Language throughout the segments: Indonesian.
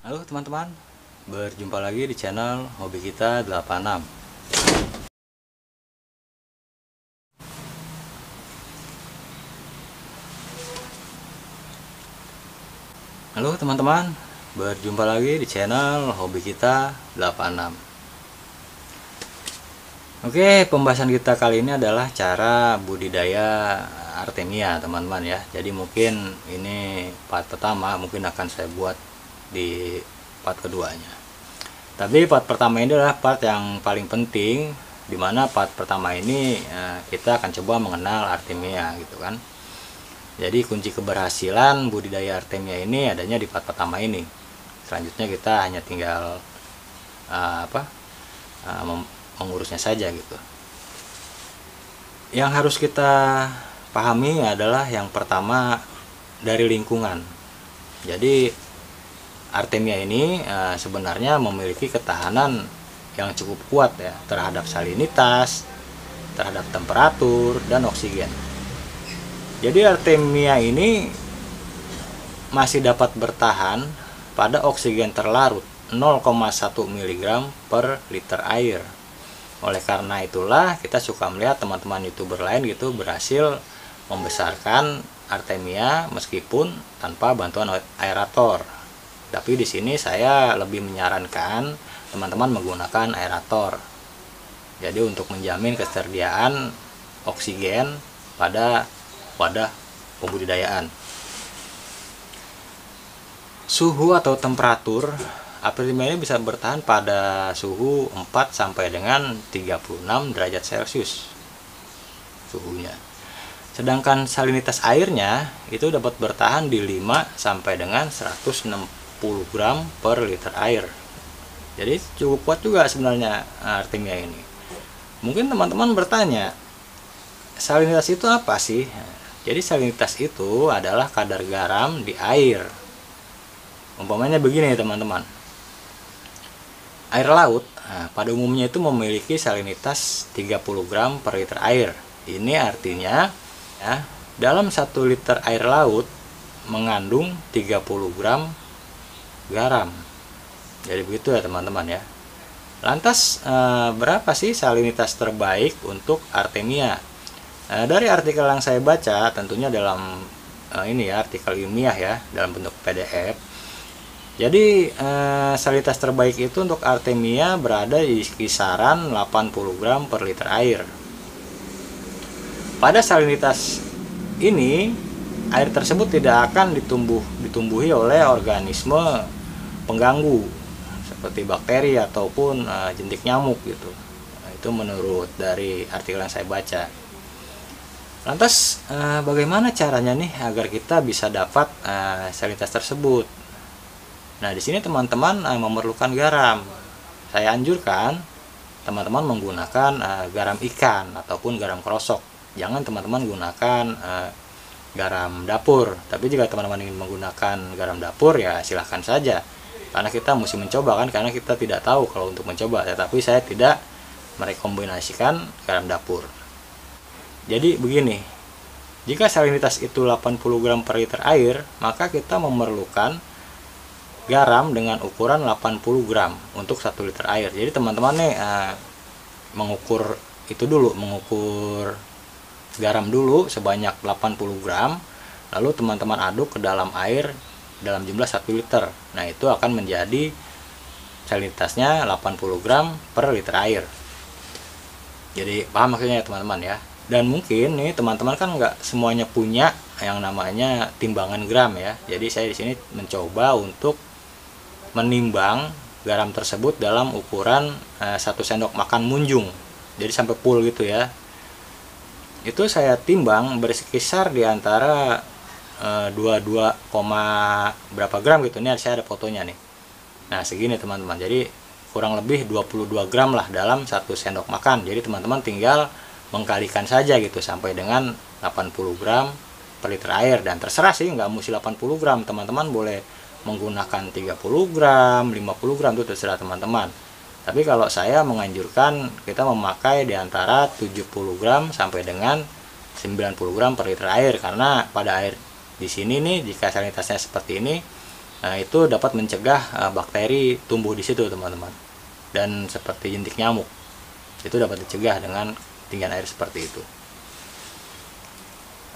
Halo teman-teman, berjumpa lagi di channel Hobi Kita 86. Halo teman-teman, berjumpa lagi di channel Hobi Kita 86. Oke, pembahasan kita kali ini adalah cara budidaya Artemia teman-teman ya. Jadi mungkin ini part pertama, mungkin akan saya buat di part keduanya. Tapi part pertama ini adalah part yang paling penting, dimana part pertama ini kita akan coba mengenal Artemia gitu kan. Jadi kunci keberhasilan budidaya Artemia ini adanya di part pertama ini. Selanjutnya kita hanya tinggal mengurusnya saja gitu. Yang harus kita pahami adalah yang pertama dari lingkungan. Jadi Artemia ini sebenarnya memiliki ketahanan yang cukup kuat ya terhadap salinitas, terhadap temperatur dan oksigen. Jadi Artemia ini masih dapat bertahan pada oksigen terlarut 0,1 mg per liter air. Oleh karena itulah kita suka melihat teman-teman YouTuber lain gitu berhasil membesarkan Artemia meskipun tanpa bantuan aerator. Tapi di sini saya lebih menyarankan teman-teman menggunakan aerator. Jadi untuk menjamin ketersediaan oksigen pada wadah pembudidayaan. Suhu atau temperatur Artemia ini bisa bertahan pada suhu 4 sampai dengan 36 derajat Celcius suhunya. Sedangkan salinitas airnya itu dapat bertahan di 5 sampai dengan 160 gram per liter air. Jadi cukup kuat juga sebenarnya Artemia ini. Mungkin teman-teman bertanya, salinitas itu apa sih? Jadi salinitas itu adalah kadar garam di air. Umpamanya begini teman-teman. Air laut pada umumnya itu memiliki salinitas 30 gram per liter air. Ini artinya ya, dalam 1 liter air laut mengandung 30 gram garam. Jadi begitu ya teman-teman ya. Lantas berapa sih salinitas terbaik untuk Artemia? Dari artikel yang saya baca, tentunya dalam ini ya artikel ilmiah ya dalam bentuk PDF. Jadi salinitas terbaik itu untuk Artemia berada di kisaran 80 gram per liter air. Pada salinitas ini, air tersebut tidak akan ditumbuhi oleh organisme pengganggu seperti bakteri ataupun jentik nyamuk gitu. Itu menurut dari artikel yang saya baca. Lantas bagaimana caranya nih agar kita bisa dapat salinitas tersebut? Nah, di sini teman-teman memerlukan garam. Saya anjurkan teman-teman menggunakan garam ikan ataupun garam krosok. Jangan teman-teman gunakan garam dapur. Tapi jika teman-teman ingin menggunakan garam dapur ya silahkan saja. Karena kita mesti mencoba kan, karena kita tidak tahu kalau untuk mencoba. Tetapi saya tidak merekomendasikan garam dapur. Jadi begini, jika salinitas itu 80 gram per liter air, maka kita memerlukan garam dengan ukuran 80 gram untuk 1 liter air. Jadi teman-teman nih mengukur itu dulu, mengukur garam dulu sebanyak 80 gram, lalu teman-teman aduk ke dalam air dalam jumlah 1 liter. Nah, itu akan menjadi salinitasnya 80 gram per liter air. Jadi paham maksudnya ya teman-teman ya. Dan mungkin nih teman-teman kan nggak semuanya punya yang namanya timbangan gram ya. Jadi saya di sini mencoba untuk menimbang garam tersebut dalam ukuran 1 sendok makan munjung. Jadi sampai full gitu ya. Itu saya timbang berkisar di antara 22, berapa gram gitu. Ini saya ada fotonya nih. Nah, segini teman-teman. Jadi kurang lebih 22 gram lah dalam 1 sendok makan. Jadi teman-teman tinggal mengkalikan saja gitu sampai dengan 80 gram per liter air. Dan terserah sih, nggak mesti 80 gram. Teman-teman boleh menggunakan 30 gram, 50 gram, itu terserah teman-teman. Tapi kalau saya menganjurkan kita memakai di antara 70 gram sampai dengan 90 gram per liter air. Karena pada air di sini nih, jika salinitasnya seperti ini, Nah, itu dapat mencegah bakteri tumbuh di situ, teman-teman. Dan seperti jentik nyamuk, itu dapat dicegah dengan ketinggian air seperti itu.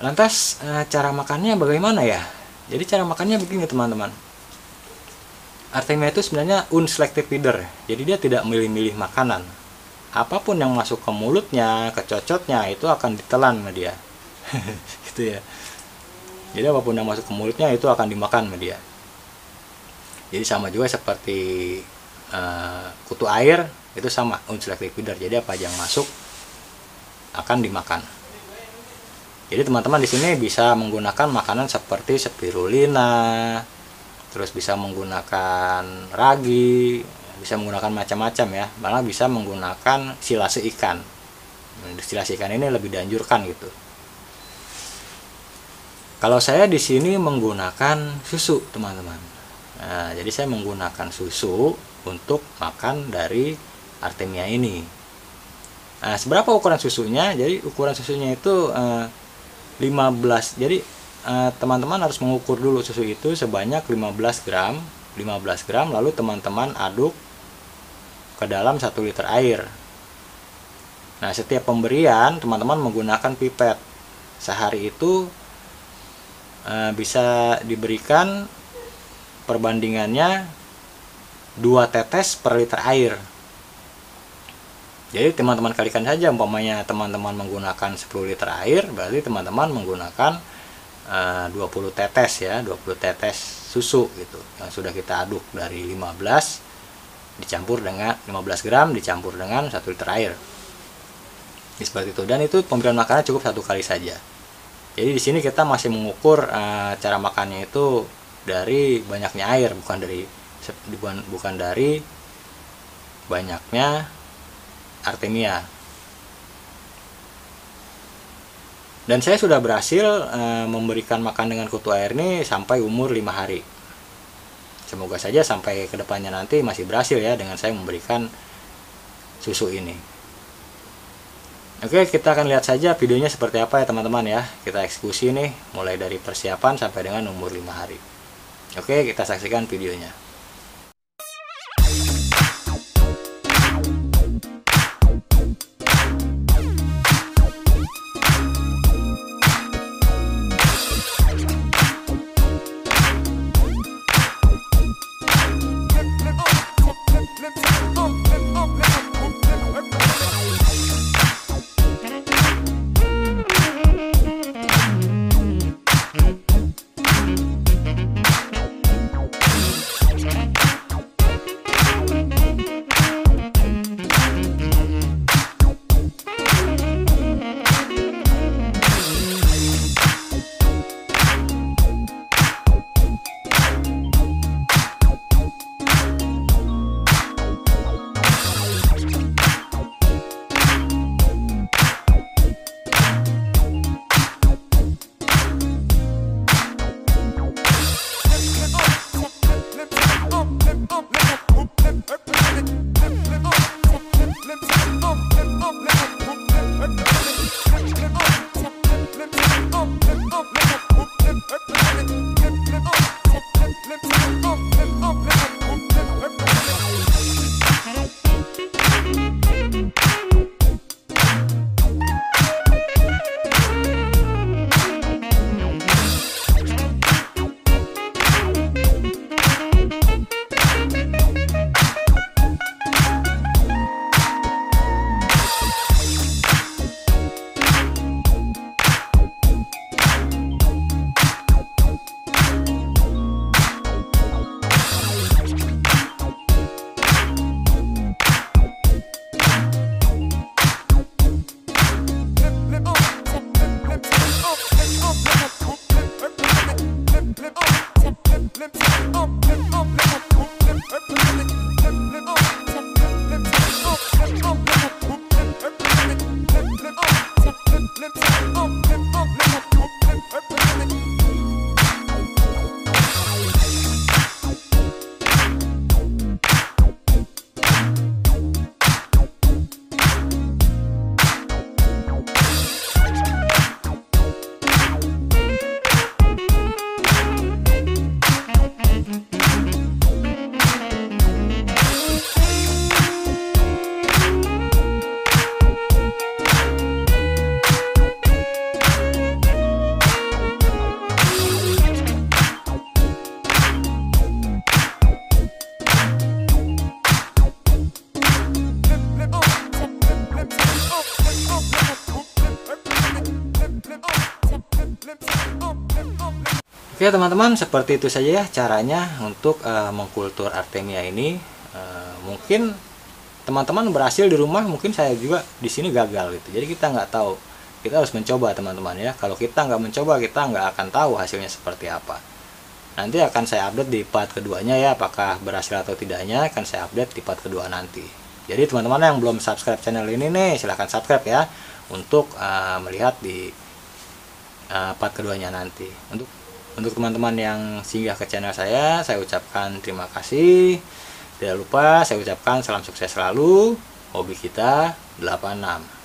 Lantas cara makannya bagaimana ya? Jadi cara makannya begini, teman-teman. Artemia itu sebenarnya unselected feeder. Jadi dia tidak milih-milih makanan. Apapun yang masuk ke mulutnya, ke cocotnya, itu akan ditelan sama dia. Gitu ya. Jadi apapun yang masuk ke mulutnya itu akan dimakan sama dia. Jadi sama juga seperti kutu air, itu sama unselected feeder. Jadi apa aja yang masuk akan dimakan. Jadi teman-teman di sini bisa menggunakan makanan seperti spirulina, terus bisa menggunakan ragi, bisa menggunakan macam-macam ya. Malah bisa menggunakan silase ikan. Silase ikan ini lebih dianjurkan gitu. Kalau saya di sini menggunakan susu, teman-teman. Nah, jadi saya menggunakan susu untuk makan dari Artemia ini. Nah, seberapa ukuran susunya? Jadi ukuran susunya itu 15. Jadi teman-teman harus mengukur dulu susu itu sebanyak 15 gram. 15 gram lalu teman-teman aduk ke dalam 1 liter air. Nah, setiap pemberian teman-teman menggunakan pipet. Sehari itu bisa diberikan perbandingannya 2 tetes per liter air. Jadi teman-teman kalikan saja, umpamanya teman-teman menggunakan 10 liter air, berarti teman-teman menggunakan 20 tetes ya, 20 tetes susu gitu. Yang sudah kita aduk dari 15 dicampur dengan 15 gram dicampur dengan 1 liter air. Seperti itu, dan itu pemberian makanan cukup 1 kali saja. Jadi di sini kita masih mengukur cara makannya itu dari banyaknya air, bukan dari banyaknya Artemia. Dan saya sudah berhasil memberikan makan dengan kutu air ini sampai umur 5 hari. Semoga saja sampai kedepannya nanti masih berhasil ya dengan saya memberikan susu ini. Oke, kita akan lihat saja videonya seperti apa ya teman-teman ya. Kita eksekusi nih mulai dari persiapan sampai dengan umur 5 hari. Oke, kita saksikan videonya. Oke teman-teman, seperti itu saja ya caranya untuk mengkultur artemia ini. Mungkin teman-teman berhasil di rumah, mungkin saya juga di sini gagal gitu. Jadi kita nggak tahu, kita harus mencoba teman-teman ya. Kalau kita nggak mencoba, kita nggak akan tahu hasilnya seperti apa. Nanti akan saya update di part keduanya ya, apakah berhasil atau tidaknya akan saya update di part kedua nanti. Jadi teman-teman yang belum subscribe channel ini nih, silahkan subscribe ya, untuk melihat di part keduanya nanti. Untuk teman-teman yang singgah ke channel saya ucapkan terima kasih. Tidak lupa saya ucapkan salam sukses selalu. Hobi kita 86.